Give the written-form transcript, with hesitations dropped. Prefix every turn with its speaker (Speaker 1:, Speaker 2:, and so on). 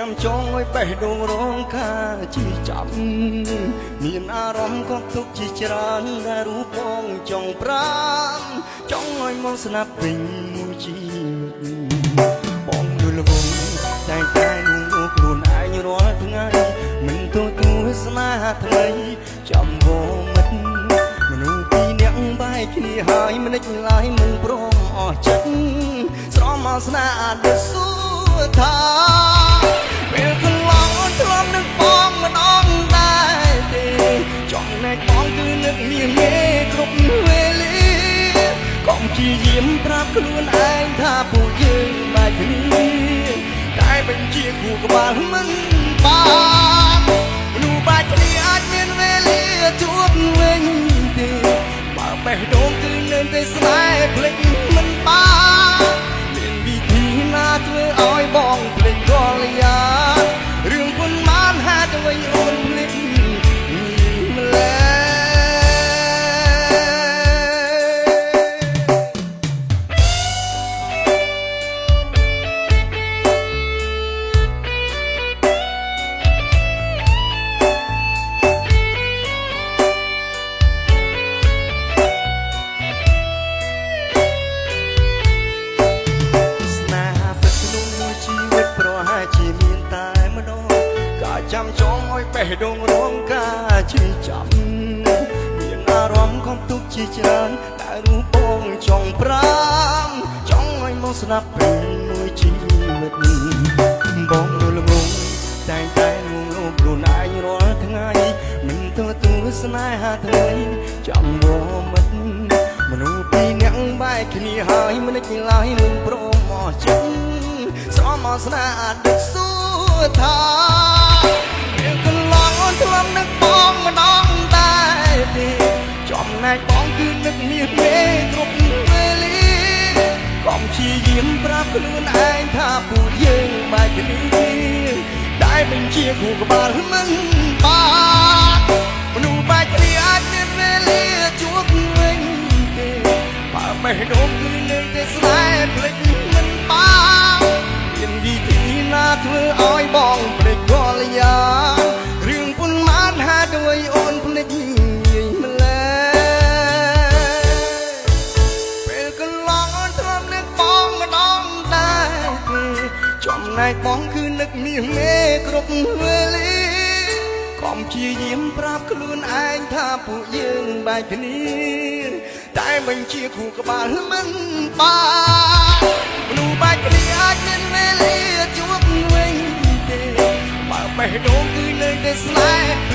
Speaker 1: ចាំចងឲ្យបេះដូងរងខាជីចាំមានអារម្មណ៍ក៏ទុកជាច្រើនដែលរូបបងចង់ប្រាំចង់ឲ្យមកស្នាប់វិញមួយជីវិតបងដូចល្ងងតែនួងនោះខ្លួនឯងរាល់ថ្ងៃមិនទទួលស្នេហាថ្មីចាំវមិត្តមនុស្សពីរនាក់បែកគ្នាហើយមិននិចឡើយមិនព្រមអស់ចិត្តស្រមមកស្នេហាដូចសួរថាពេលកន្លងធ្លាប់នឹកបងមិនអងដែរទេចង់ណែបងគឺនឹកមានមេគ្រប់វេលាកុំព្យាយាមប្រាប់ខ្លួនឯងថាពួកយើងបែកគ្នាតែបញ្ជាគូក្បាលមិនបានមនុស្សបែកគ្នាអាចមានវេលាជួបវិញទេបើបេះដូងគឺនៅតែស្នេហ៍ភ្លេចមិនបានមានវិធីណាធ្វើឲ្យបងភ្លេចរាល់យ៉ាងរឿងពុនបានហាទៅវិញអូនភ្លេចម្លែចាំចងឲ្យបេះដូងរងការឈឺចាំមានអារម្មណ៍ខំទុកជាច្រើនតែរូបបងចង់ប្រាំចង់ឲ្យមកស្នាប់ពេលមួយជីវិតបងនៅល្ងងតែនួងលោកខ្លួនឯងរាល់ថ្ងៃមិនទទួលស្នេហាថ្មីចាំវមិត្តមនុស្សពីរនាក់បែកគ្នាហើយមិននិចឡើយមិនព្រមអស់ចិត្តស្រមមកស្នេហាដូចសួរថាធ្លាប់នឹកបងម្ដងដែរទេចំណែកបងគឺនឹកមាសមេគ្រប់វេលាកុំព្យាយាមប្រាប់ខ្លួនឯងថាពួកយើងបែកគ្នាតែបញ្ជាគូក្បាលមិនបានមនុស្សបែកគ្នាអាចមានវេលាជួបវិញទេបើបេះដូងគឺនៅតែស្នេហ៍ភ្លេចមិនបានមានវិធីណាធ្វើឲ្យបងភ្លេចរាល់យ៉ាងហាទៅឲ្យអូនភ្លេចយាយម្លែពេលកន្លងអូនធ្លាប់នឹកបងម្ដងដែរទេចំណែកបងគឺនឹកមាសមេគ្រប់វេលាកុំព្យាយាមប្រាប់ខ្លួនឯងថាពួកយើងបែកគ្នាតែបញ្ជាគូក្បាលមិនបានមនុស្សបែកគ្នាអាចមានវេលាជួបវិញទេបើបេះដូងគឺនៅតែស្នេហ៍